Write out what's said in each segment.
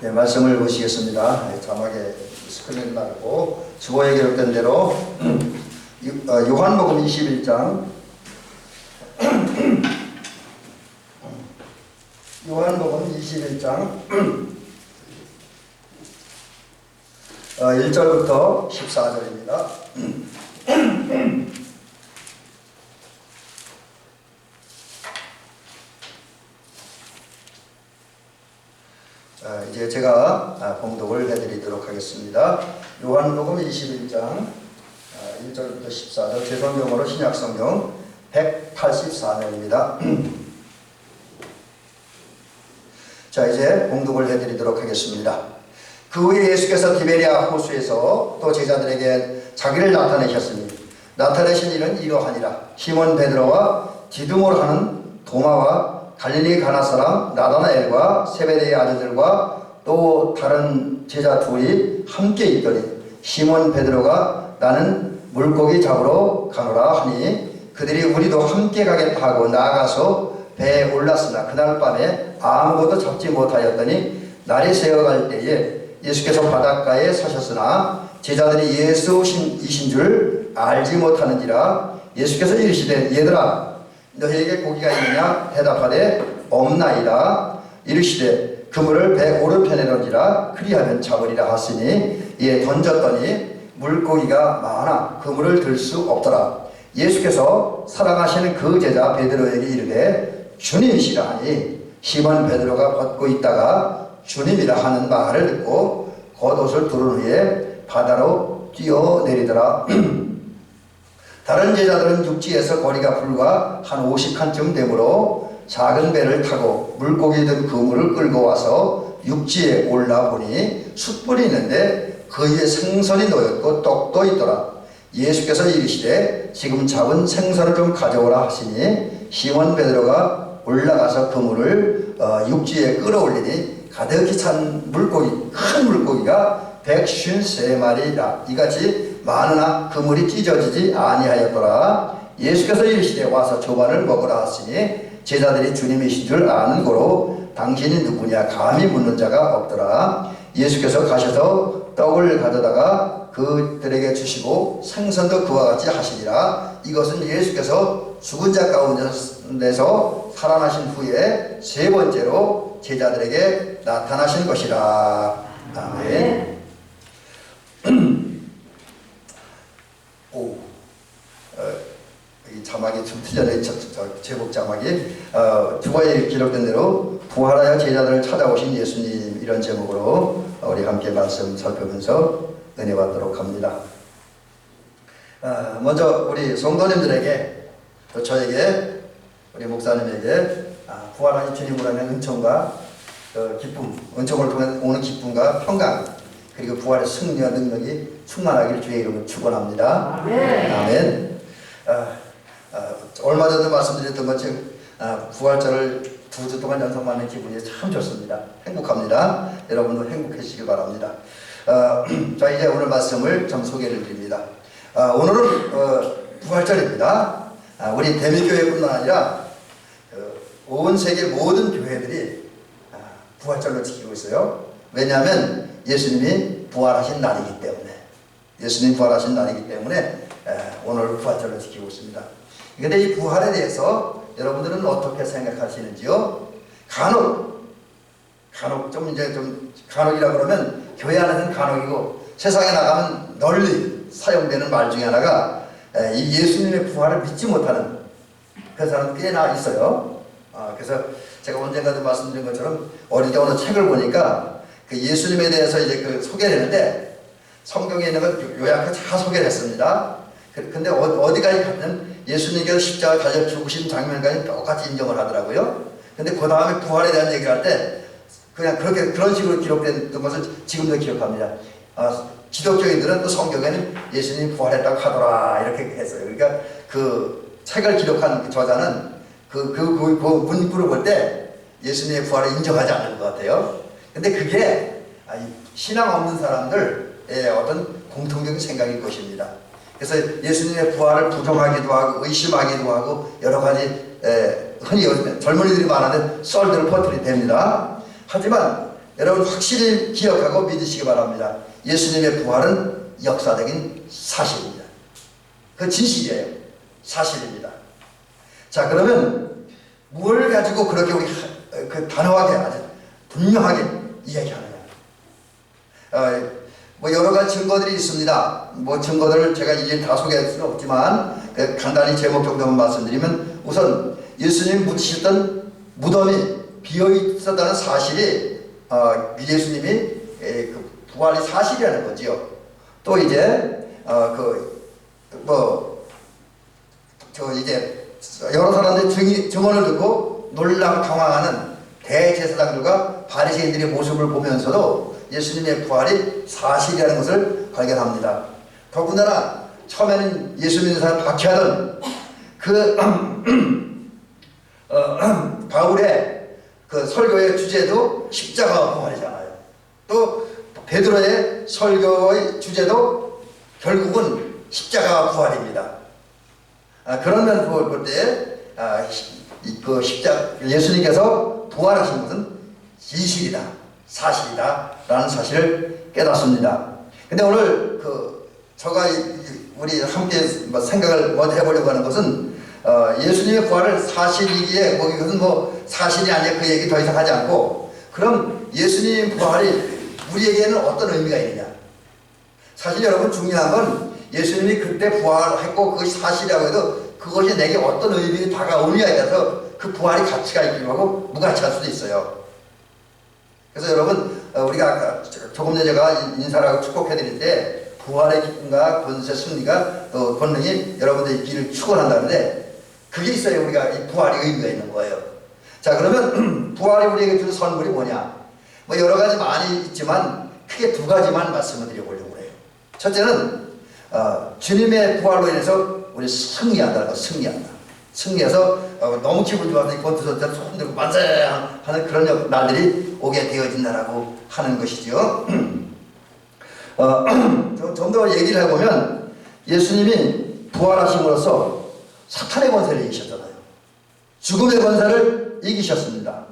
네, 말씀을 보시겠습니다. 자막에 스크린 나고 주보에 기록된 대로 요한복음 21장 요한복음 21장 1절부터 14절입니다. 이제 제가 봉독을 해드리도록 하겠습니다. 요한복음 21장 1절부터 14절, 제 성경으로 신약성경 184면입니다. 자, 이제 봉독을 해드리도록 하겠습니다. 그 후에 예수께서 디베리아 호수에서 또 제자들에게 자기를 나타내셨으니 나타내신 일은 이러하니라. 시몬 베드로와 디두모를 하는 도마와 갈릴리 가나 사람 나다나엘과 세베대의 아들들과 또 다른 제자 둘이 함께 있더니 시몬 베드로가 나는 물고기 잡으러 가노라 하니 그들이 우리도 함께 가겠다 하고 나아가서 배에 올랐으나 그날 밤에 아무것도 잡지 못하였더니 날이 새어갈 때에 예수께서 바닷가에 서셨으나 제자들이 예수이신 줄 알지 못하는지라. 예수께서 이르시되 얘들아 너희에게 고기가 있느냐 대답하되 없나이다. 이르시되 그물을 배 오른편에 던지라 그리하면 잡으리라 하시니 이에 던졌더니 물고기가 많아 그물을 들 수 없더라. 예수께서 사랑하시는 그 제자 베드로에게 이르되 주님이시라 하니 시몬 베드로가 벗고 있다가 주님이라 하는 말을 듣고 겉옷을 두른 후에 바다로 뛰어내리더라. 다른 제자들은 육지에서 거리가 불과 한 50칸쯤 되므로 작은 배를 타고 물고기 든 그물을 끌고 와서 육지에 올라보니 숯불이 있는데 그 위에 생선이 놓였고 떡도 있더라. 예수께서 이르시되 지금 잡은 생선을 좀 가져오라 하시니 시몬 베드로가 올라가서 그물을 육지에 끌어올리니 가득히 찬 물고기, 큰 물고기가 153마리라. 이같이 많으나 그물이 찢어지지 아니하였더라. 예수께서 이르시되 와서 조반을 먹으라 하시니 제자들이 주님이신 줄 아는 고로 당신이 누구냐 감히 묻는 자가 없더라. 예수께서 가셔서 떡을 가져다가 그들에게 주시고 생선도 그와 같이 하시니라. 이것은 예수께서 죽은 자 가운데서 살아나신 후에 세 번째로 제자들에게 나타나신 것이라. 아멘. 이 자막이 좀 틀려요. 제목 자막이 주보에 기록된 대로 부활하여 제자들을 찾아오신 예수님, 이런 제목으로 우리 함께 말씀 살펴보면서 은혜 받도록 합니다. 먼저 우리 성도님들에게 또 저에게 우리 목사님에게 부활하신 주님으로 하는 은총과 기쁨, 은총을 통해 오는 기쁨과 평강, 그리고 부활의 승리와 능력이 충만하기를 주의 이름으로 축원합니다. 아멘. 아멘. 얼마 전에 말씀드렸던 것처럼 부활절을 2주 동안 연속하는 기분이 참 좋습니다. 행복합니다. 여러분도 행복해지시기 바랍니다. 자, 이제 오늘 말씀을 좀 소개를 드립니다. 오늘은 부활절입니다. 우리 대미교회뿐만 아니라 온 세계 모든 교회들이 부활절로 지키고 있어요. 왜냐하면 예수님이 부활하신 날이기 때문에, 예수님이 부활하신 날이기 때문에 오늘 부활절로 지키고 있습니다. 그런데 이 부활에 대해서 여러분들은 어떻게 생각하시는지요? 간혹 간혹이라 그러면 교회 안에는 간혹이고 세상에 나가면 널리 사용되는 말 중에 하나가 이 예수님의 부활을 믿지 못하는 그 사람 꽤나 있어요. 그래서 제가 언젠가도 말씀드린 것처럼 어릴 때 어느 책을 보니까 그 예수님에 대해서 이제 그 소개를 했는데 성경에 있는 걸 요약해 잘 소개를 했습니다. 근데 어디까지 가면 예수님께서 십자가에 달려 죽으신 장면까지 똑같이 인정을 하더라고요. 근데 그 다음에 부활에 대한 얘기를 할 때 그냥 그런 식으로 기록된 것을 지금도 기억합니다. 기독교인들은 또 성경에는 예수님이 부활했다고 하더라 이렇게 했어요. 그러니까 그 책을 기록한 그 저자는 그 문구를 볼 때 예수님의 부활을 인정하지 않는 것 같아요. 근데 그게 신앙 없는 사람들의 어떤 공통적인 생각일 것입니다. 그래서 예수님의 부활을 부정하기도 하고 의심하기도 하고 여러 가지 흔히 요즘 젊은이들이 말하는 썰들을 퍼뜨리게 됩니다. 하지만 여러분 확실히 기억하고 믿으시기 바랍니다. 예수님의 부활은 역사적인 사실입니다. 그 진실이에요. 사실입니다. 자, 그러면 뭘 가지고 그렇게 우리 그 단호하게 아주 분명하게 이야기하느냐? 뭐 여러 가지 증거들이 있습니다. 뭐 증거들을 제가 이제 다 소개할 수는 없지만 간단히 제목 정도만 말씀드리면, 우선 예수님 묻히셨던 무덤이 비어 있었다는 사실이 예수님이 그 부활이 사실이라는 거지요. 또 이제 이제 여러 사람들이 증언을 듣고 놀라고 당황하는 대제사장들과 바리새인들의 모습을 보면서도 예수님의 부활이 사실이라는 것을 발견합니다. 더군다나 처음에는 예수 믿는 사람 박해하던 그 바울의 그 설교의 주제도 십자가와 부활이잖아요. 또 베드로의 설교의 주제도 결국은 십자가와 부활입니다. 그런 면을 볼 때 그 예수님께서 부활하신 것은 진실이다, 사실이다 라는 사실을 깨닫습니다. 근데 오늘 저가 우리 함께 생각을 먼저 해보려고 하는 것은 예수님의 부활을 사실이기에 이것은 뭐 사실이 아니야 그 얘기 더 이상 하지 않고, 그럼 예수님 부활이 우리에게는 어떤 의미가 있느냐? 사실 여러분 중요한 건 예수님이 그때 부활했고 그것이 사실이라고 해도 그것이 내게 어떤 의미가 다가오느냐에 따라서 그 부활이 가치가 있기도 하고 무가치할 수도 있어요. 그래서 여러분 우리가 아까 조금 전에 제가 인사를 하고 축복해드릴 때 부활의 기쁨과 권세 승리가 또 권능이 여러분들의 길을 축원한다는데, 그게 있어야 우리가 이 부활의 의미가 있는 거예요. 자, 그러면 부활이 우리에게 주는 선물이 뭐냐? 뭐 여러 가지 많이 있지만 크게 두 가지만 말씀을 드려보려고 해요. 첫째는 주님의 부활로 인해서 우리 승리한다는 거, 승리해서 너무 기분 좋아서 권투선수들 손 들고 만세 하는 그런 날들이 오게 되어진다라고 하는 것이죠. 좀 더 얘기를 해보면 예수님이 부활하심으로써 사탄의 권세를 이기셨잖아요. 죽음의 권세를 이기셨습니다.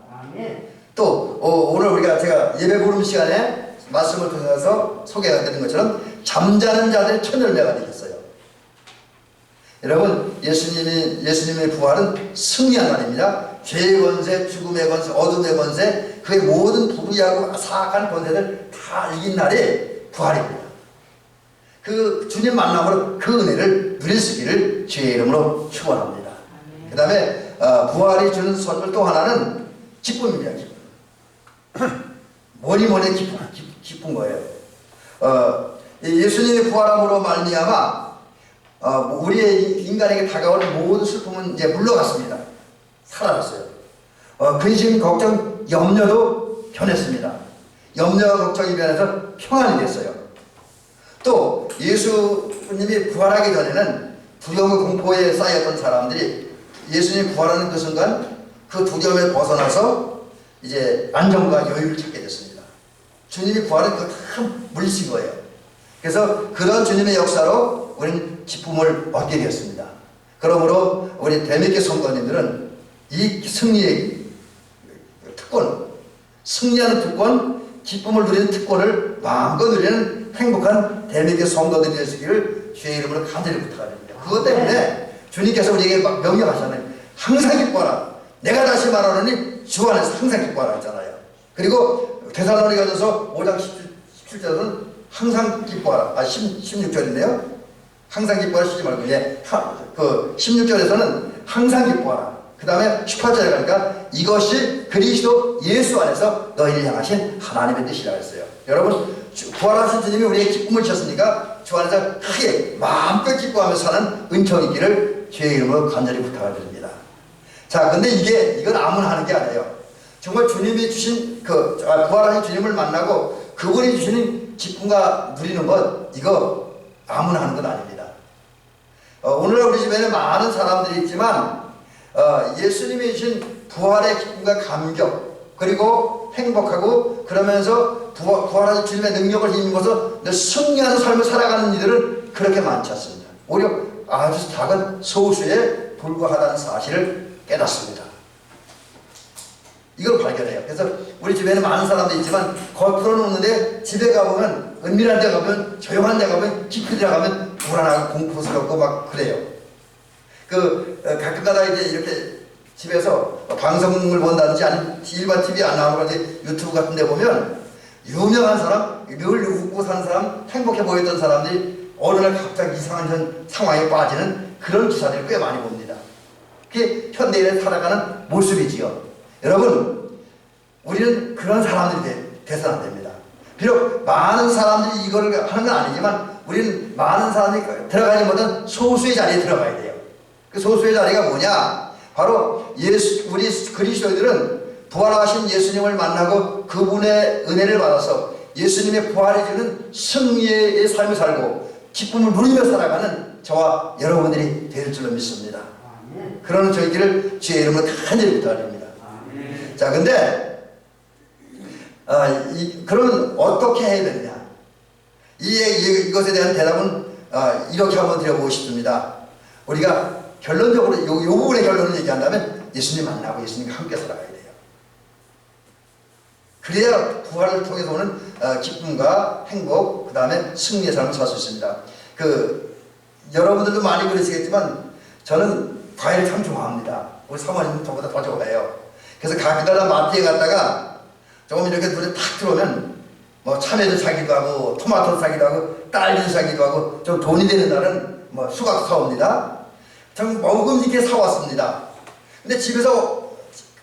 또 오늘 제가 예배 부름 시간에 말씀을 통해서 소개해드린 것처럼 잠자는 자들의 천열매가 되셨어요. 여러분 예수님의 부활은 승리한 날입니다. 죄의 권세, 죽음의 권세, 어둠의 권세, 그의 모든 불의하고 사악한 권세를 다 이긴 날이 부활입니다. 그 주님 만남으로 그 은혜를 누릴 수 있기를 주의 이름으로 축원합니다. 그 다음에 부활이 주는 선물 또 하나는 기쁨입니다. 뭐니 기쁜 거예요. 예수님의 부활함으로 말미암아 우리의 인간에게 다가오는 모든 슬픔은 이제 물러갔습니다. 사라졌어요. 근심, 걱정, 염려도 변했습니다. 염려와 걱정이 변해서 평안이 됐어요. 또 예수님이 부활하기 전에는 두려움과 공포에 쌓였던 사람들이 예수님이 부활하는 그 순간 그 두려움을 벗어나서 이제 안정과 여유를 찾게 됐습니다. 주님이 부활은 그 큰 물리친 거예요. 그래서 그런 주님의 역사로 우리는 기쁨을 얻게 되었습니다. 그러므로 우리 대미교 성도님들은 이 승리의 특권, 승리하는 특권, 기쁨을 누리는 특권을 마음껏 누리는 행복한 대미교 성도들이 되시기를 주의 이름으로 간절히 부탁드립니다. 그것 때문에 주님께서 우리에게 명령하셨잖아요. 항상 기뻐하라. 내가 다시 말하노니 주 안에서 항상 기뻐하라 했잖아요. 그리고 데살로니가전서 5장 17절은 항상 기뻐하라. 16절인데요. 항상 기뻐하라 쓰지 말고, 그 16절에서는 항상 기뻐하라. 그 다음에 18절에 가니까 이것이 그리스도 예수 안에서 너희를 향하신 하나님의 뜻이라고 했어요. 여러분, 부활하신 주님이 우리에게 기쁨을 주셨으니까 주 안에서 크게 마음껏 기뻐하며 사는 은총이 있기를 주의 이름으로 간절히 부탁을 드립니다. 자, 근데 이건 아무나 하는 게 아니에요. 정말 주님이 주신 부활하신 주님을 만나고 그분이 주시는 기쁨과 누리는 것, 이거 아무나 하는 건 아닙니다. 오늘날 우리 집에는 많은 사람들이 있지만 예수님이 주신 부활의 기쁨과 감격, 그리고 행복하고 그러면서 부활하신 주님의 능력을 힘입어서 승리하는 삶을 살아가는 이들은 그렇게 많지 않습니다. 오히려 아주 작은 소수에 불과하다는 사실을 깨닫습니다. 이걸 발견해요. 그래서 우리 집에는 많은 사람도 있지만 겉으로는 없는데 집에 가보면 은밀한 데 가면 조용한 데 가면 깊은 데 가면 불안하고 공포스럽고 막 그래요. 가끔가다 이제 이렇게 집에서 방송을 본다든지 아니면 일반 TV 안 나오는 이제 유튜브 같은 데 보면 유명한 사람, 늘 웃고 사는 사람, 행복해 보였던 사람들이 어느 날 갑자기 이상한 상황에 빠지는 그런 기사들을 꽤 많이 봅니다. 그게 현대인에 살아가는 모습이지요. 여러분, 우리는 그런 사람들이 돼서는 안 됩니다. 비록 많은 사람들이 이거를 하는 건 아니지만 우리는 많은 사람들이 들어가지 못한 소수의 자리에 들어가야 돼요. 그 소수의 자리가 뭐냐? 바로 우리 그리스도인들은 부활하신 예수님을 만나고 그분의 은혜를 받아서 예수님의 부활해 주는 승리의 삶을 살고 기쁨을 누리며 살아가는 저와 여러분들이 될 줄로 믿습니다. 그러는 저희들을 주의 이름으로 간절히 부탁드립니다. 자, 근데 그러면 어떻게 해야 되느냐? 이것에 대한 대답은 이렇게 한번 드려보고 싶습니다. 우리가 결론적으로 이 부분의 결론을 얘기한다면 예수님 만나고 예수님과 함께 살아가야 돼요. 그래야 부활을 통해서 오는 기쁨과 행복, 그 다음에 승리의 삶을 살 수 있습니다. 여러분들도 많이 그러시겠지만 저는 과일을 참 좋아합니다. 우리 사모님은 저보다 더 좋아해요. 그래서 가끔가다 마트에 갔다가 조금 이렇게 눈에 탁 들어오면 뭐 참외도 사기도 하고 토마토도 사기도 하고 딸기도 사기도 하고 좀 돈이 되는 날은 뭐 수박도 사옵니다. 참 먹음직하게 사왔습니다. 근데 집에서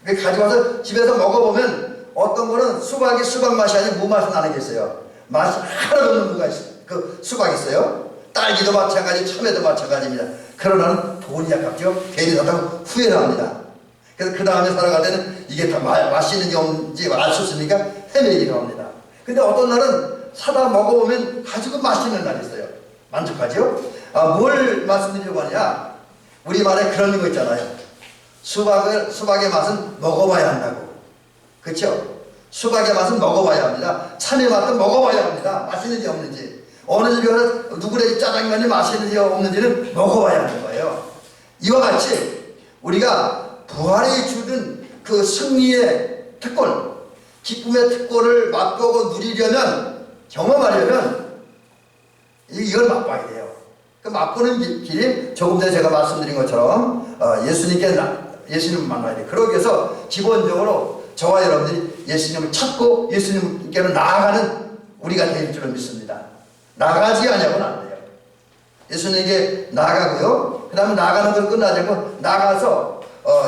가져와서 집에서 먹어보면 어떤 거는 수박이 수박 맛이 아니고 무 맛이 나는 게 있어요. 맛이 하나도 없는 수박이 있어요. 딸기도 마찬가지, 참외도 마찬가지입니다. 그러나는 돈이 아깝죠. 괜히 샀다고 후회를 합니다. 그래서 그 다음에 살아갈 때는 이게 다 맛있는지 없는지 알 수 없으니까 헤매기도 합니다. 근데 어떤 날은 사다 먹어보면 아주 맛있는 날이 있어요. 만족하죠? 뭘 말씀드리려고 하냐? 우리말에 그런 거 있잖아요. 수박의 맛은 먹어봐야 한다고. 그렇죠? 수박의 맛은 먹어봐야 합니다. 참외 맛도 먹어봐야 합니다. 맛있는지 없는지. 어느 집에 가서 누구의 짜장면이 맛있는지 없는지는 먹어봐야 하는 거예요. 이와 같이 우리가 부활에 주는 그 승리의 특권, 기쁨의 특권을 맛보고 누리려면, 경험하려면 이걸 맛봐야 돼요. 그 맛보는 길이 조금 전에 제가 말씀드린 것처럼 예수님을 만나야 돼요. 그러기 위해서 기본적으로 저와 여러분들이 예수님을 찾고 예수님께로 나아가는 우리가 될 줄을 믿습니다. 나가지 않냐고는 안 돼요. 예수님에게 나가고요. 그 다음에 나가는 걸 끝나지 않고 나가서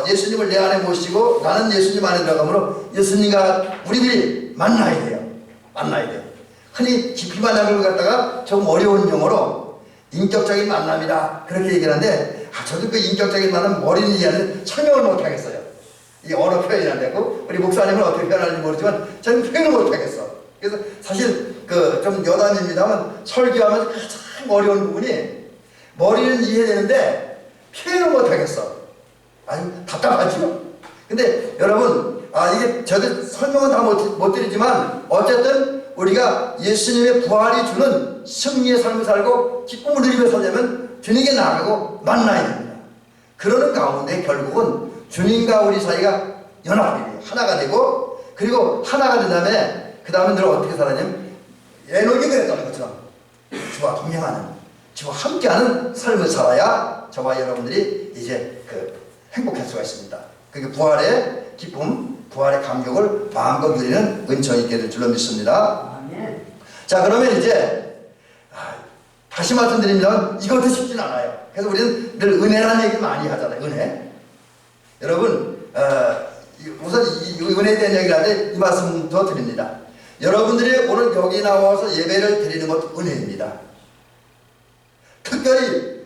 예수님을 내 안에 모시고 나는 예수님 안에 들어가므로 예수님과 우리들이 만나야 돼요. 만나야 돼요. 흔히 깊이 만나는 걸 갖다가 조금 어려운 용어로 인격적인 만남이다 그렇게 얘기를 하는데 저도 그 인격적인 만남 머리는 이해하는 설명을 못하겠어요. 이 언어 표현이 안 되고 우리 목사님은 어떻게 표현하는지 모르지만 저는 표현을 못하겠어. 그래서 사실 좀 여담입니다만 설교하면 가장 어려운 부분이 머리는 이해되는데 표현을 못하겠어. 아주 답답하죠. 근데 여러분 이게 저도 설명은 다 못 드리지만 어쨌든 우리가 예수님의 부활이 주는 승리의 삶을 살고 기쁨을 누리며 살려면 주님께 나가고 만나야 됩니다. 그러는 가운데 결국은 주님과 우리 사이가 연합이 돼요. 하나가 되고 그리고 하나가 된 다음에 그 다음에 늘 어떻게 살았냐면 에녹이 그랬다는 것처럼 주와 동행하는 주와 함께하는 삶을 살아야 저와 여러분들이 이제 행복할 수가 있습니다. 그게 부활의 기쁨, 부활의 감격을 마음껏 누리는 은총이 있게 될 줄로 믿습니다. 자, 그러면 이제 다시 말씀드리면 이것도 쉽진 않아요. 그래서 우리는 늘 은혜라는 얘기 많이 하잖아요. 은혜. 여러분 우선 이 은혜에 대한 얘기를 하는데 이 말씀도 드립니다. 여러분들이 오늘 여기 나와서 예배를 드리는 것도 은혜입니다. 특별히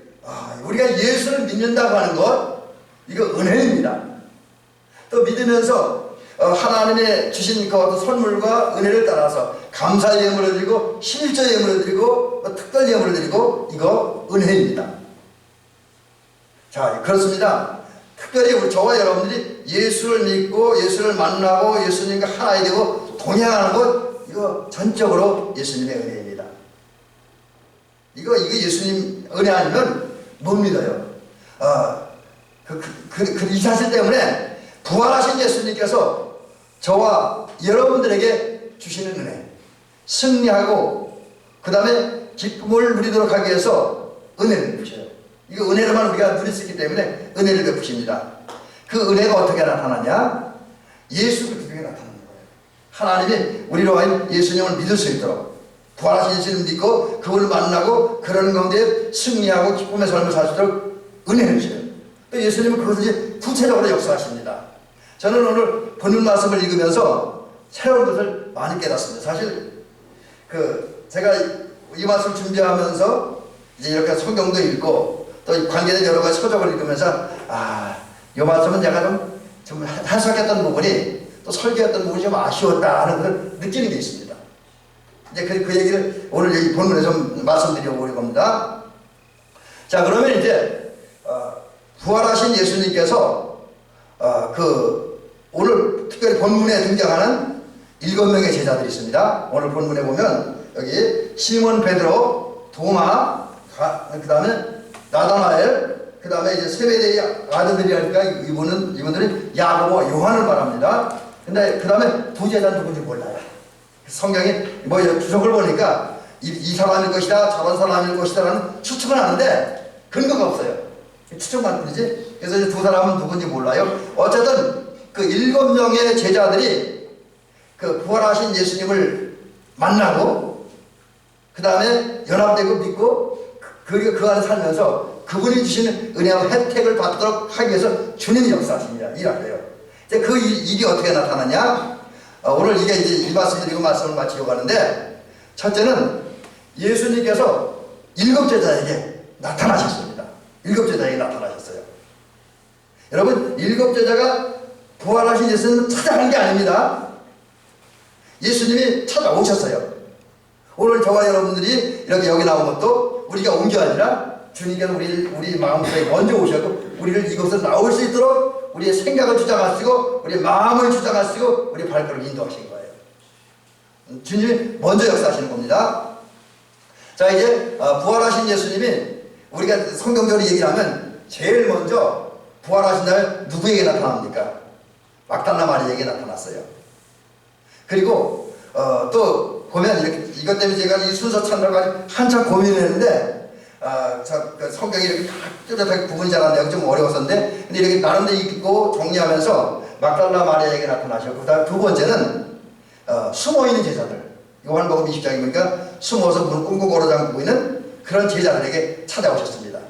우리가 예수를 믿는다고 하는 것 이거 은혜입니다. 또 믿으면서 하나님의 주신 그 어떤 선물과 은혜를 따라서 감사의 예물을 드리고 실제 예물을 드리고 특별 예물을 드리고 이거 은혜입니다. 자, 그렇습니다. 특별히 저와 여러분들이 예수를 믿고 예수를 만나고 예수님과 하나가 되고 동행하는 것 이거 전적으로 예수님의 은혜입니다. 이거 예수님 은혜 아니면 못 믿어요. 이 사실 때문에 부활하신 예수님께서 저와 여러분들에게 주시는 은혜, 승리하고 그 다음에 기쁨을 누리도록 하기 위해서 은혜를 베푸셔요. 이거 은혜로만 우리가 누릴 수 있기 때문에 은혜를 베푸십니다. 그 은혜가 어떻게 나타나냐? 예수 그리스도에 나타나는 거예요. 하나님이 우리로 하여금 예수님을 믿을 수 있도록, 부활하신 예수님을 믿고 그분을 만나고 그런 가운데 승리하고 기쁨의 삶을 살 수 있도록 은혜를 주셔요. 또 예수님은 그것을 구체적으로 역사하십니다. 저는 오늘 본문 말씀을 읽으면서 새로운 것을 많이 깨닫습니다. 사실 제가 이 말씀 준비하면서 이제 이렇게 성경도 읽고 또 관계된 여러 가지 서적을 읽으면서 이 말씀은 제가 좀 해석했던 부분이 또 설교했던 부분이 좀 아쉬웠다 하는 걸 느끼는 게 있습니다. 이제 그 얘기를 오늘 이 본문에 좀 말씀드려보려고 겁니다. 자, 그러면 이제 부활하신 예수님께서 오늘 특별히 본문에 등장하는 7명의 제자들이 있습니다. 오늘 본문에 보면 여기 시몬 베드로, 도마, 그 다음에 나다나엘, 그 다음에 이제 세베대의 아들들이니까 이분들은 야고보, 요한을 말합니다. 근데 그 다음에 두 제자는 누군지 몰라요. 성경이 주석을 보니까 이 사람일 것이다, 저런 사람일 것이다 라는 추측은 하는데 근거가 없어요. 추측만 뿐이지. 그래서 이제 두 사람은 누군지 몰라요. 어쨌든 그 7명의 제자들이 그 부활하신 예수님을 만나고 그 다음에 연합되고 믿고 그리고 그 안에 살면서 그분이 주시는 은혜와 혜택을 받도록 하기 위해서 주님이 역사하십니다. 일하래요. 이제 그 일이 어떻게 나타나냐? 오늘 이게 이제 이 말씀 드리고 말씀을 마치려고 하는데, 첫째는 예수님께서 7제자에게 나타나셨습니다. 7제자에게 나타나셨어요. 여러분, 7제자가 부활하신 예수님을 찾아간 게 아닙니다. 예수님이 찾아오셨어요. 오늘 저와 여러분들이 이렇게 여기 나온 것도 우리가 온 게 아니라 주님께서 우리 마음속에 먼저 오셨고 우리를 이곳에 나올 수 있도록 우리의 생각을 주장하시고 우리의 마음을 주장하시고 우리의 발걸음을 인도하신 거예요. 주님이 먼저 역사하시는 겁니다. 자, 이제 부활하신 예수님이 우리가 성경적으로 얘기를 하면 제일 먼저 부활하신 날 누구에게 나타납니까? 막달라 마리아에게 나타났어요. 그리고 또 보면 이렇게 이것 때문에 제가 이 순서 찾느라고 한참 고민을 했는데 성경이 이렇게 뚜렷하게 구분이 잘 안 돼요. 좀 어려웠었는데 근데 이렇게 나름대로 읽고 정리하면서 막달라 마리아에게 나타나셨고 그다음 두 번째는 숨어있는 제자들 요한복음 20장에 보니까 숨어서 문을 꽁꽁 걸어 잠그고 있는 그런 제자들에게 찾아오셨습니다.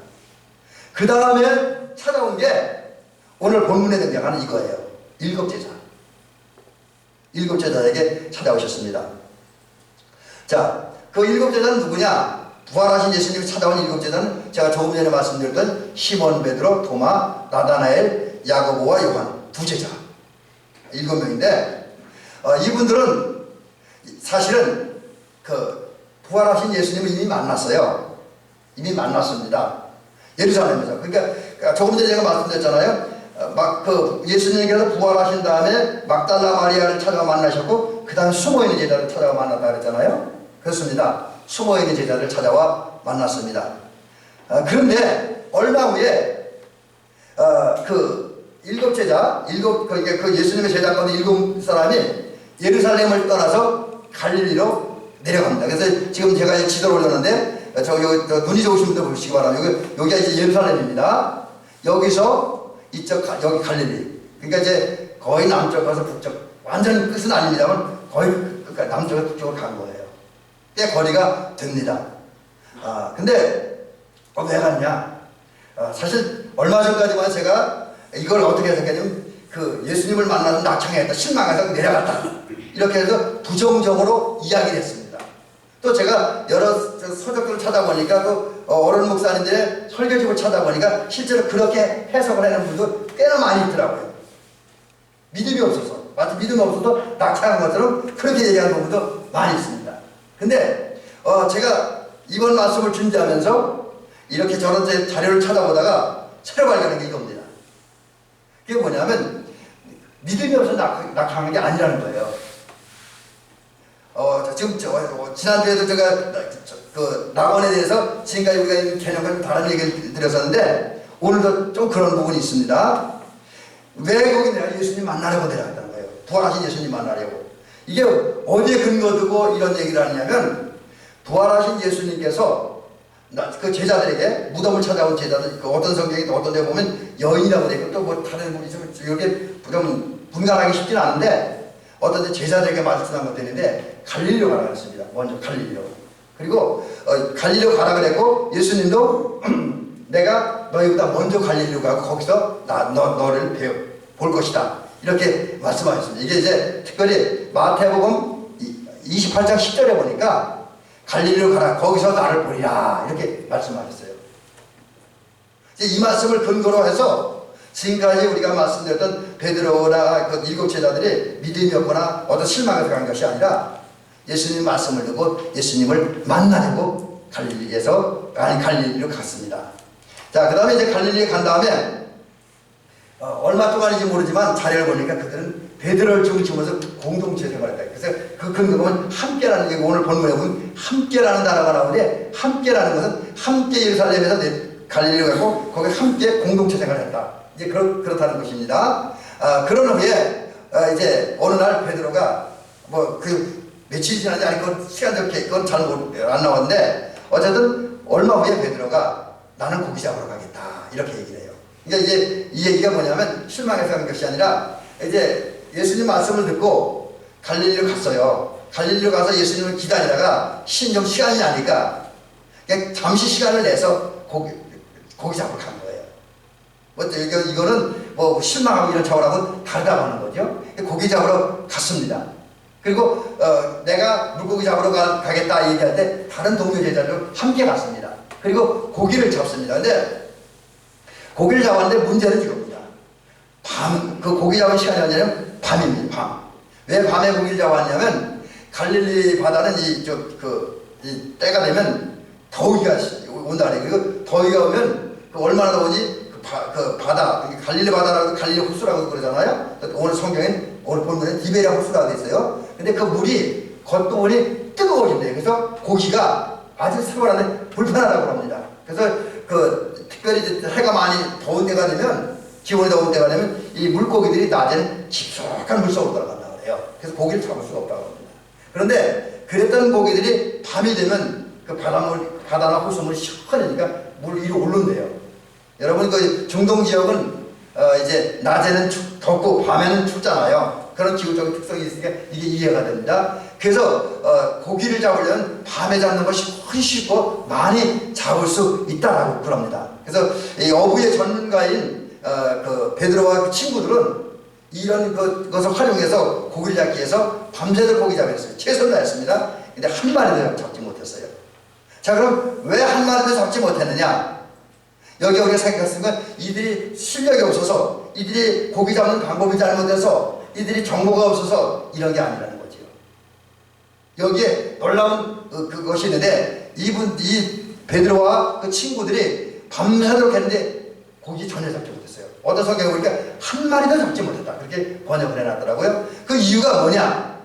그 다음에 찾아온 게 오늘 본문에 등장하는 이거예요. 7제자. 7제자에게 찾아오셨습니다. 자, 그 7제자는 누구냐? 부활하신 예수님이 찾아온 7제자는 제가 조금 전에 말씀드렸던 시몬 베드로, 도마, 나다나엘, 야고보와 요한 두 제자 7명인데 이분들은 사실은 그 부활하신 예수님을 이미 만났어요. 이미 만났습니다. 예루살렘에서. 그러니까 조금 전에 제가 말씀드렸잖아요. 예수님께서 부활하신 다음에 막달라 마리아를 찾아가 만나셨고 그 다음 숨어있는 제자를 찾아가 만났다 그랬잖아요. 그렇습니다. 숨어있는 제자를 찾아와 만났습니다. 그런데 얼마 후에 그 7제자, 그러니까 그 예수님의 제자 가운데 7사람이 예루살렘을 떠나서 갈릴리로 내려갑니다. 그래서 지금 제가 지도를 올렸는데 눈이 좋으신 분들 보시기 바랍니다. 여기가 이제 예루살렘입니다. 여기서 여기 갈릴리. 그러니까 이제 거의 남쪽에서 북쪽, 완전 끝은 아닙니다만 거의 남쪽에서 북쪽으로 간 거예요. 꽤 거리가 됩니다. 근데 왜 갔냐? 사실 얼마 전까지만 제가 이걸 어떻게 해석했냐면 그 예수님을 만나는 낙창했다, 실망해서 내려갔다 이렇게 해서 부정적으로 이야기를 했습니다. 또 제가 여러 서적들을 찾아보니까 또 어른 목사님들의 설교집을 찾아보니까 실제로 그렇게 해석을 하는 분도 꽤나 많이 있더라고요. 믿음이 없어서, 마치 믿음이 없어서 낙창한 것처럼 그렇게 얘기하는 부분도 많이 있습니다. 근데 제가 이번 말씀을 준비하면서 이렇게 저런 자료를 찾아보다가 새로 발견한 게 이겁니다. 그게 뭐냐면 믿음이 없어서 낙창한 게 아니라는 거예요. 지금 지난주에도 제가 그 낙원에 대해서 지금까지 우리가 개념을 다른 얘기를 드렸었는데 오늘도 좀 그런 부분이 있습니다. 왜 거기 내가 예수님 만나려고 내려갔다는 거예요. 부활하신 예수님 만나려고. 이게 어디에 근거 두고 이런 얘기를 하냐면, 부활하신 예수님께서 그 제자들에게, 무덤을 찾아온 제자들, 그 어떤 성경에 어떤 데 보면 여인이라고 되어 있고 또 뭐 다른 분이 좀 이렇게 좀 분간하기 쉽지는 않은데, 어떤 데 제자들에게 말씀한 것도 있는데 갈릴리로 가라 그랬습니다. 먼저 갈릴리로. 그리고 갈릴리로 가라 그랬고, 예수님도 내가 너희보다 먼저 갈릴리로 가고 거기서 너를 볼 것이다, 이렇게 말씀하셨습니다. 이게 이제 특별히 마태복음 28장 10절에 보니까 갈릴리로 가라, 거기서 나를 보리라, 이렇게 말씀하셨어요. 이 말씀을 근거로 해서 지금까지 우리가 말씀드렸던 베드로나 그 7 제자들이 믿음이 없거나 어떤 실망에서 간 것이 아니라 예수님 말씀을 듣고 예수님을 만나려고 갈릴리로 갔습니다. 자, 그 다음에 이제 갈릴리에 간 다음에 얼마 동안인지 모르지만 자료를 보니까 그들은 베드로를 중심으로 공동체 생활을 했다. 그래서 그 근거는 함께라는 게, 오늘 본문에 보면 함께라는 단어가 나오는데, 함께라는 것은 함께 예루살렘에서 갈릴리로 가고 거기 함께 공동체 생활을 했다, 이제 그렇다는 것입니다. 그런 후에 이제 어느 날 베드로가 뭐 그 며칠이 지나지 않고 시간적게 그건 잘 안 나왔는데, 어쨌든 얼마 후에 베드로가 나는 고기 잡으러 가겠다, 이렇게 얘기를 해요. 그러니까 이제 이 얘기가 뭐냐면 실망해서 간 것이 아니라, 이제 예수님 말씀을 듣고 갈릴리로 갔어요. 갈릴리로 가서 예수님을 기다리다가 좀 시간이 나니까 그냥 잠시 시간을 내서 고기 잡으러 간 거예요. 뭐 이거는 뭐 실망하고 이런 차원하고 다르다고 하는 거죠. 고기 잡으러 갔습니다. 그리고 내가 물고기 잡으러 가겠다 얘기할 때 다른 동료 제자들도 함께 갔습니다. 그리고 고기를 잡습니다. 근데 고기를 잡았는데 문제는 이겁니다. 그 고기 잡은 시간이 아니라 밤입니다. 밤. 왜 밤에 고기를 잡았냐면, 갈릴리 바다는 이 때가 되면 더위가 온다 그래요. 그리고 더위가 오면 얼마나 더우니 그 바다, 갈릴리 바다라고 갈릴리 호수라고 그러잖아요. 오늘 성경엔, 오늘 본문에 디베리아 호수라고 돼 있어요. 근데 그 물이 겉도문이 뜨거워진대요. 그래서 고기가 아주 생활하는데 불편하다고 합니다. 그래서 특별히 해가 많이 더운 때가 되면, 기온이 더운 때가 되면 이 물고기들이 낮에는 깊숙한 물속으로 들어간다고 그래요. 그래서 고기를 잡을 수가 없다고 합니다. 그런데 그랬던 고기들이 밤이 되면 그 바다나 호수물이 시원하니까 물 위로 오른대요. 여러분, 그 중동 지역은 이제 낮에는 덥고 밤에는 춥잖아요. 그런 기후적인 특성이 있으니까 이게 이해가 됩니다. 그래서 고기를 잡으려면 밤에 잡는 것이 훨씬 쉽고 많이 잡을 수 있다라고 그럽니다. 그래서 이 어부의 전문가인 그 베드로와 그 친구들은 이런 것을 활용해서 고기를 잡기 위해서 밤새도록 고기 잡았어요. 최선을 다했습니다. 근데 한 마리도 잡지 못했어요. 자, 그럼 왜 한 마리도 잡지 못했느냐? 여기 우리가 생각했은 건 이들이 실력이 없어서, 이들이 고기 잡는 방법이 잘못돼서, 이들이 정보가 없어서 이런 게 아니라는 거죠. 여기에 놀라운 그것이 있는데, 이 베드로와 그 친구들이 밤새도록 했는데 고기 전혀 잡지 못했어요. 어떤 성경에 보니까 한 마리도 잡지 못했다, 그렇게 번역을 해놨더라고요. 그 이유가 뭐냐?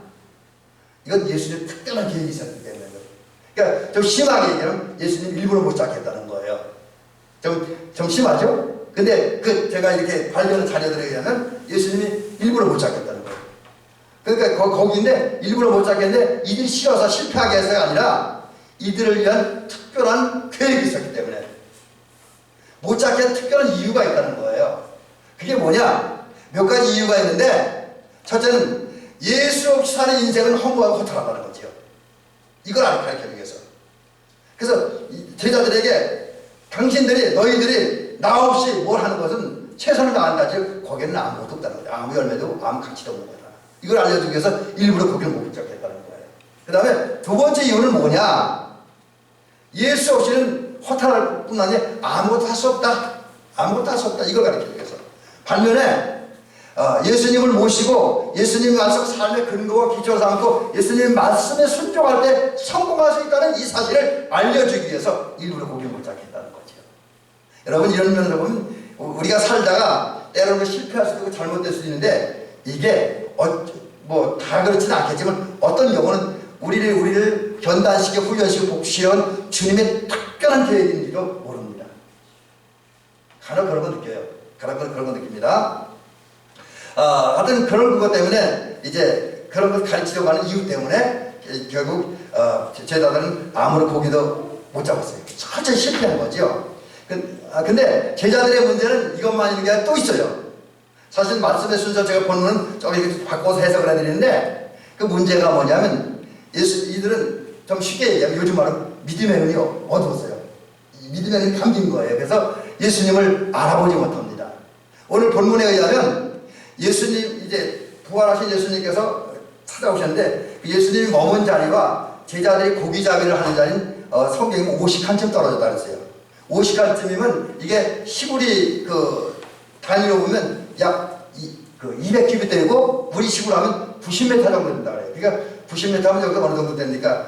이건 예수님의 특별한 계획이 있었기 때문에. 그러니까 좀 심하게 얘기하면 예수님 일부러 못 잡게 했다는 거예요. 좀 심하죠? 근데 제가 이렇게 발견한 자료들에 의하면 예수님이 일부러 못 잡겠다는 거예요. 그러니까 거기인데 일부러 못 잡겠는데 이들이 싫어서 실패하게 해서가 아니라 이들을 위한 특별한 계획이 있었기 때문에 못 잡게 특별한 이유가 있다는 거예요. 그게 뭐냐? 몇 가지 이유가 있는데, 첫째는 예수 없이 사는 인생은 허무하고 허탈하다는 거죠. 이걸 가르치기 위해서. 그래서 제자들에게 너희들이 나 없이 뭘 하는 것은 최선을 다한다. 즉 거기에는 아무것도 없다는 거예요. 아무 열매도 아무 가치도 없는 거다. 이걸 알려주기 위해서 일부러 거기를 못 붙잡겠다는 거예요. 그 다음에 두 번째 이유는 뭐냐? 예수 없이는 허탈할 뿐 아니라 아무것도 할 수 없다. 아무것도 할 수 없다. 이걸 가르치기 위해서. 반면에 예수님을 모시고 예수님 말씀 삶의 근거와 기초로 삼고 예수님 말씀에 순종할 때 성공할 수 있다는 이 사실을 알려주기 위해서 일부러 고기를 못 잡겠다는 거죠. 여러분, 이런 면으로 보면 우리가 살다가 때로는 실패할 수도 있고 잘못될 수도 있는데, 이게 뭐 다 그렇지는 않겠지만 어떤 경우는 우리를 견단시켜 훈련시켜 복시한 주님의 특별한 계획인지도 모릅니다. 간혹 그런 거 느껴요. 간혹 그런 거 느낍니다. 하여튼 그런 것 때문에 이제 그런 걸 가르치려고 하는 이유 때문에 결국 제자들은 아무런 고기도 못 잡았어요. 철저히 실패한 거죠. 근데 제자들의 문제는 이것만 있는 게 아니라 또 있어요. 사실 말씀의 순서 제가 본문은 저기 바꿔서 해석을 해드리는데 그 문제가 뭐냐면 이들은 좀 쉽게 얘기하면 요즘 말은 믿음의 눈이 어두웠어요. 믿음의 눈이 감긴 거예요. 그래서 예수님을 알아보지 못합니다. 오늘 본문에 의하면 예수님 이제 부활하신 예수님께서 찾아오셨는데 예수님이 머문 자리와 제자들이 고기잡이를 하는 자리는 성경이 50칸쯤 떨어졌다 그랬어요. 50칸쯤이면 이게 시골이 단위로 보면 약 200규빗되고 우리 시골 하면 90m 정도 된다 그래요. 그러니까 90m 하면 여기가 어느 정도 됩니까?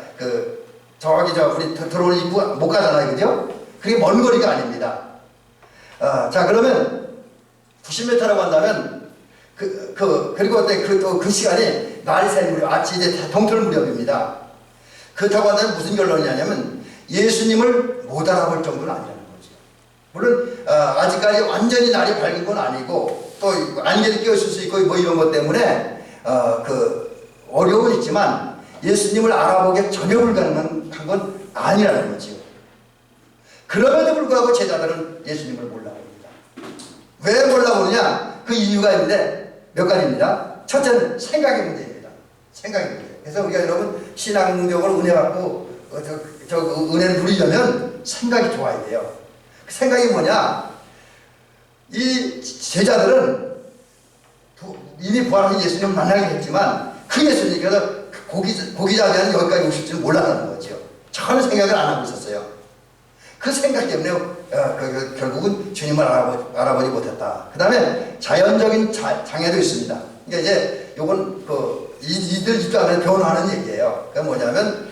저기 우리 들어오는 입구 못 가잖아요. 그죠? 그게 먼 거리가 아닙니다. 자, 그러면 90m라고 한다면 그리고 그 시간이 날이 새 무렵, 아침 이제 동틀 무렵입니다. 그렇다고 한다면 무슨 결론이냐면 예수님을 못 알아볼 정도는 아니라는 거죠. 물론 아직까지 완전히 날이 밝은 건 아니고 또 안개도 끼었을 수 있고 뭐 이런 것 때문에 어려움은 있지만 예수님을 알아보기 전혀 불가능한 건 아니라는 거죠. 그럼에도 불구하고 제자들은 예수님을 몰라봅니다. 왜 몰라보느냐? 그 이유가 있는데 몇 가지입니다. 첫째는 생각의 문제입니다. 생각의 문제. 그래서 우리가 여러분 신앙적으로 은혜 받고 은혜를 누리려면 생각이 좋아야 돼요. 그 생각이 뭐냐? 이 제자들은 이미 부활하신 예수님을 만나게 됐지만 그 예수님께서 고기잡이하는 여기까지 오실 줄 몰랐다는 거죠. 전혀 생각을 안 하고 있었어요. 그 생각 때문에 결국은 주님을 알아보지 못했다. 그 다음에 자연적인 장애도 있습니다. 그러니까 이제 요건 이들 입장에서 변화하는 얘기예요. 그게 뭐냐면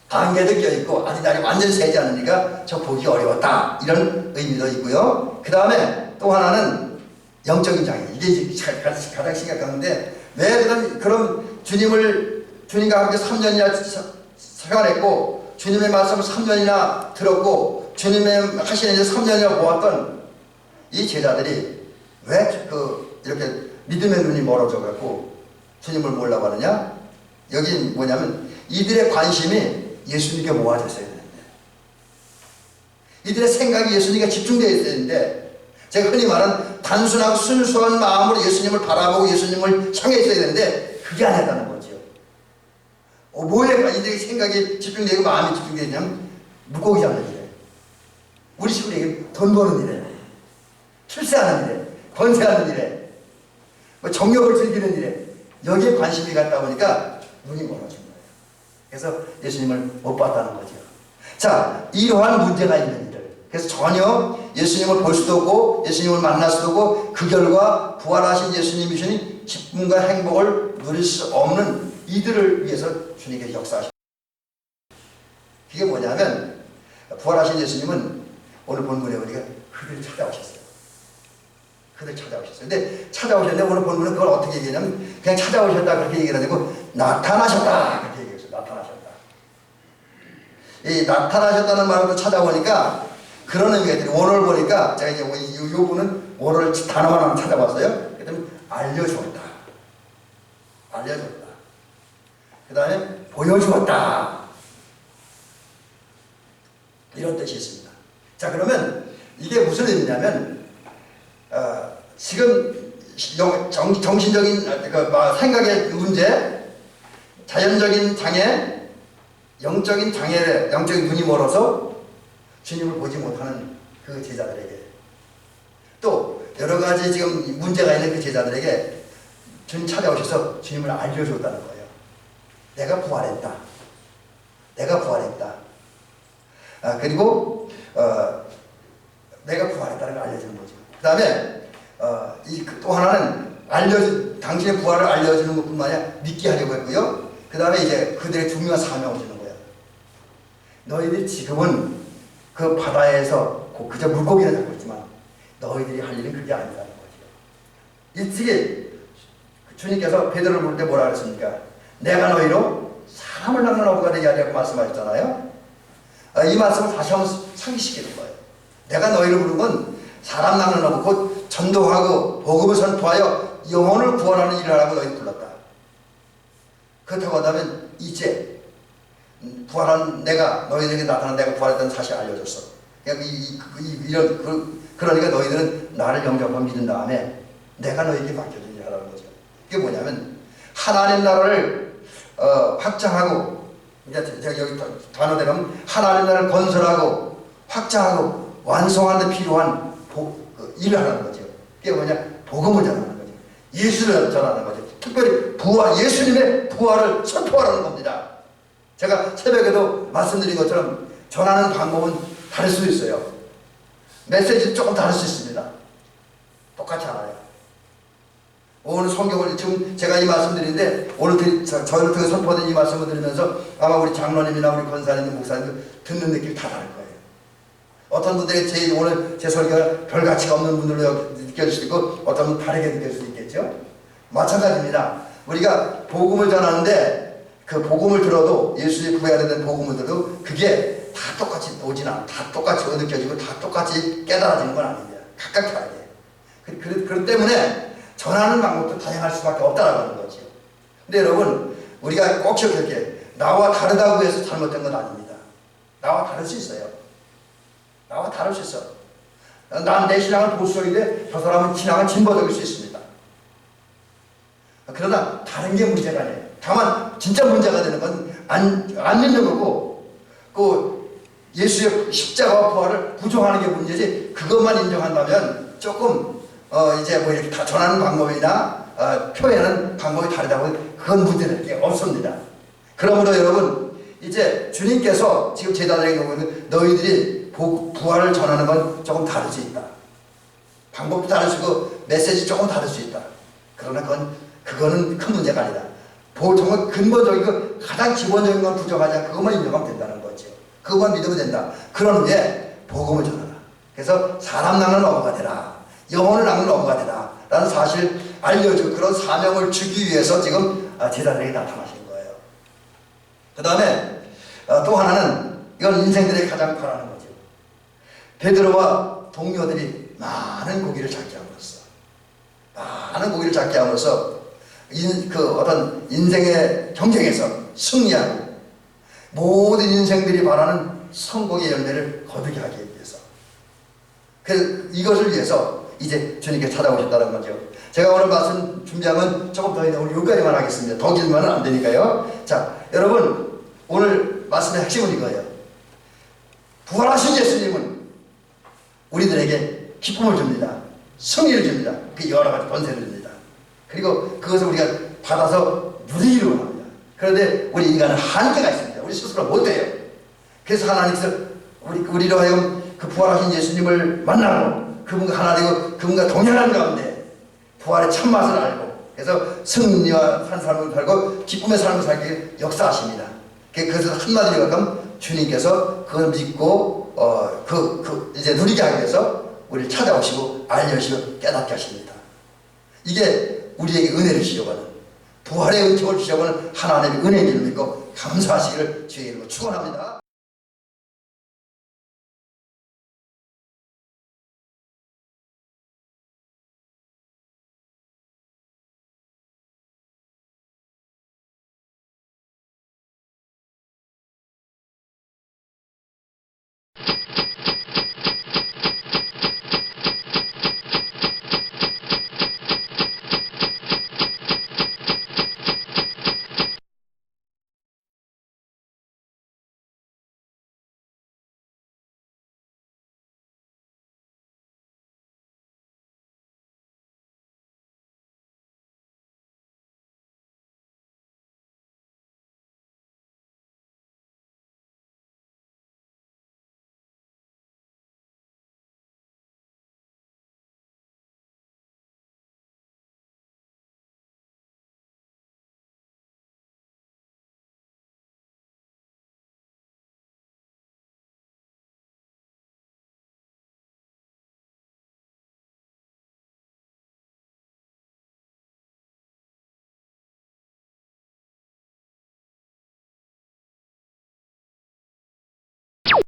안개도 껴있고 아직 날이 완전히 새지 않으니까 저 보기 어려웠다. 이런 의미도 있고요. 그 다음에 또 하나는 영적인 장애. 이게 가장 심각한데 왜 그럼 주님과 함께 3년이나 생활했고 주님의 말씀을 3년이나 들었고 주님의 하시는 일을 3년이나 보았던 이 제자들이 왜 이렇게 믿음의 눈이 멀어져 갖고 주님을 몰라봤느냐? 여기 뭐냐면 이들의 관심이 예수님께 모아졌어야 되는데 이들의 생각이 예수님께 집중되어 있어야 되는데 제가 흔히 말하는 단순하고 순수한 마음으로 예수님을 바라보고 예수님을 향해 있어야 되는데 그게 아니었다는 거죠. 뭐에 이들의 생각이 집중되고 마음이 집중되냐면 물고기 잡는 일에 우리 식으로 얘기하면 돈 버는 일에 출세하는 일에 권세하는 일에 정욕을 즐기는 일에 여기에 관심이 갔다 보니까 눈이 멀어진 거예요. 그래서 예수님을 못 봤다는 거죠. 자, 이러한 문제가 있는 이들. 그래서 전혀 예수님을 볼 수도 없고 예수님을 만날 수도 없고 그 결과 부활하신 예수님이 주신 기쁨과 행복을 누릴 수 없는 이들을 위해서 주님께서 역사하십니다. 그게 뭐냐면 부활하신 예수님은 오늘 본문에 우리가 그들 찾아오셨어요. 그들 찾아오셨어요. 근데 찾아오셨는데 오늘 본문은 그걸 어떻게 얘기하냐면 그냥 찾아오셨다 그렇게 얘기를 하고 나타나셨다 그렇게 얘기했어요. 나타나셨다. 이 나타나셨다는 말로 찾아보니까 그런 의미가 있더라고요. 원어를 보니까 제가 이제 이 부분은 원어를 단어만 하나 찾아봤어요. 그다음에 알려주었다. 알려줬다. 그 다음에 보여주었다. 이런 뜻이 있습니다. 자, 그러면 이게 무슨 의미냐면 지금 정신적인 생각의 문제, 자연적인 장애, 영적인 장애, 영적인 눈이 멀어서 주님을 보지 못하는 그 제자들에게 또 여러 가지 지금 문제가 있는 그 제자들에게 주님 찾아오셔서 주님을 알려줬다는 거예요. 내가 부활했다. 내가 부활했다. 그리고 내가 부활했다는 걸 알려주는 거죠. 그 다음에 또 하나는 당신의 부활을 알려주는 것뿐만 아니라 믿게 하려고 했고요. 그 다음에 이제 그들의 중요한 사명을 주는 거예요. 너희들이 지금은 그 바다에서 그저 물고기를 잡고 있지만 너희들이 할 일은 그게 아니라는 거죠. 일찍이 주님께서 베드로를 부를 때 뭐라 그랬습니까? 내가 너희로 사람을 낚는 어부가 되게 하려고 말씀하셨잖아요. 이 말씀을 다시 한번 상기시키는 거예요. 내가 너희를 부른 건 사람 낚는 어부, 곧 전도하고 복음을 선포하여 영혼을 구원하는 일을 하라고 너희 불렀다. 그렇다고 한다면 이제 부활한 내가 너희들에게 나타난 내가 부활했다는 사실을 알려줬어. 그러니까 너희들은 나를 영접하고 믿은 다음에 내가 너희에게 맡겨준 일을 하라는 거죠. 그게 뭐냐면 하나님 나라를 확장하고, 이제 제가 여기 단어대로 하면 하나님 나라를 건설하고 확장하고 완성하는 데 필요한 일을 하는 거죠. 그게 뭐냐? 복음을 전하는 거죠. 예수를 전하는 거죠. 특별히 예수님의 부활을 선포하라는 겁니다. 제가 새벽에도 말씀드린 것처럼 전하는 방법은 다를 수 있어요. 메시지는 조금 다를 수 있습니다. 똑같지 않아요. 오늘 성경을 지금 제가 이 말씀드리는데 오늘 저를 통해 선포된 이 말씀을 들으면서 아마 우리 장로님이나 우리 권사님, 목사님들 듣는 느낌이 다 다를 거예요. 어떤 분들이 오늘 제 설교가 별 가치가 없는 분들로 느껴질 수 있고 어떤 분은 다르게 느낄 수 있겠죠. 마찬가지입니다. 우리가 복음을 전하는데 그 복음을 들어도 예수의 구해야 되는 복음을 들어도 그게 다 똑같이 오진 않아. 다 똑같이 느껴지고 다 똑같이 깨달아지는 건 아닙니다. 각각 다르게. 그렇기 때문에 전하는 방법도 다양할 수밖에 없다라고 하는 거죠. 근데 여러분 우리가 꼭 기억할게. 나와 다르다고 해서 잘못된 건 아닙니다. 나와 다를 수 있어요. 나와 다를 수 있어. 난 내 신앙은 보수적인데 저 사람은 신앙은 진보적일 수 있습니다. 그러나 다른 게 문제가 아니에요. 다만 진짜 문제가 되는 건 안 믿는 거고 그 예수의 십자가와 부활을 부정하는 게 문제지, 그것만 인정한다면 조금 이제 뭐 이렇게 다 전하는 방법이나 표현하는 방법이 다르다고 그건 문제될 게 없습니다. 그러므로 여러분 이제 주님께서 지금 제자들에게 보면 너희들이 부활을 전하는 건 조금 다를 수 있다. 방법도 다를 수 있고 메시지 조금 다를 수 있다. 그러나 그거는 큰 문제가 아니다. 정말 근본적이고 가장 기본적인 건 부정하지 않고 그것만 인정하면 된다는 거죠. 그것만 믿으면 된다. 그러는 게 복음을 전하라. 그래서 사람 낳는 어부가 되라. 영혼을 낳는 어부가 되라. 라는 사실 알려주고 그런 사명을 주기 위해서 지금 제자들에게 나타나신 거예요. 그 다음에 또 하나는 이건 인생들에게 가장 바라는 거죠. 베드로와 동료들이 많은 고기를 잡게 함으로써 어떤 인생의 경쟁에서 승리하고 모든 인생들이 바라는 성공의 열매를 거두게 하기 위해서, 그래서 이것을 위해서 이제 주님께 찾아오셨다는 거죠. 제가 오늘 말씀 준비한 건 조금 더 있는데 오늘 여기까지만 하겠습니다. 더 길면 안 되니까요. 자, 여러분 오늘 말씀의 핵심은 이거예요. 부활하신 예수님은 우리들에게 기쁨을 줍니다. 승리를 줍니다. 그 여러 가지 권세를 줍니다. 그리고 그것을 우리가 받아서 누리기로 합니다. 그런데 우리 인간은 한계가 있습니다. 우리 스스로 못해요. 그래서 하나님께서 우리로 하여금 그 부활하신 예수님을 만나고 그분과 하나 되고 그분과 동행하는 가운데 부활의 참맛을 알고 그래서 승리와 산 삶을 살고 기쁨의 삶을 살기 역사하십니다. 그래서 한마디로 하면 주님께서 그걸 믿고 이제 누리게 하기 위해서 우리를 찾아오시고 알려주시고 깨닫게 하십니다. 이게 우리에게 은혜를 주시려고 하는, 부활의 은총을 주시려고 하는 하나님의 은혜를 믿고 감사하시기를 주의 이름으로 축원합니다.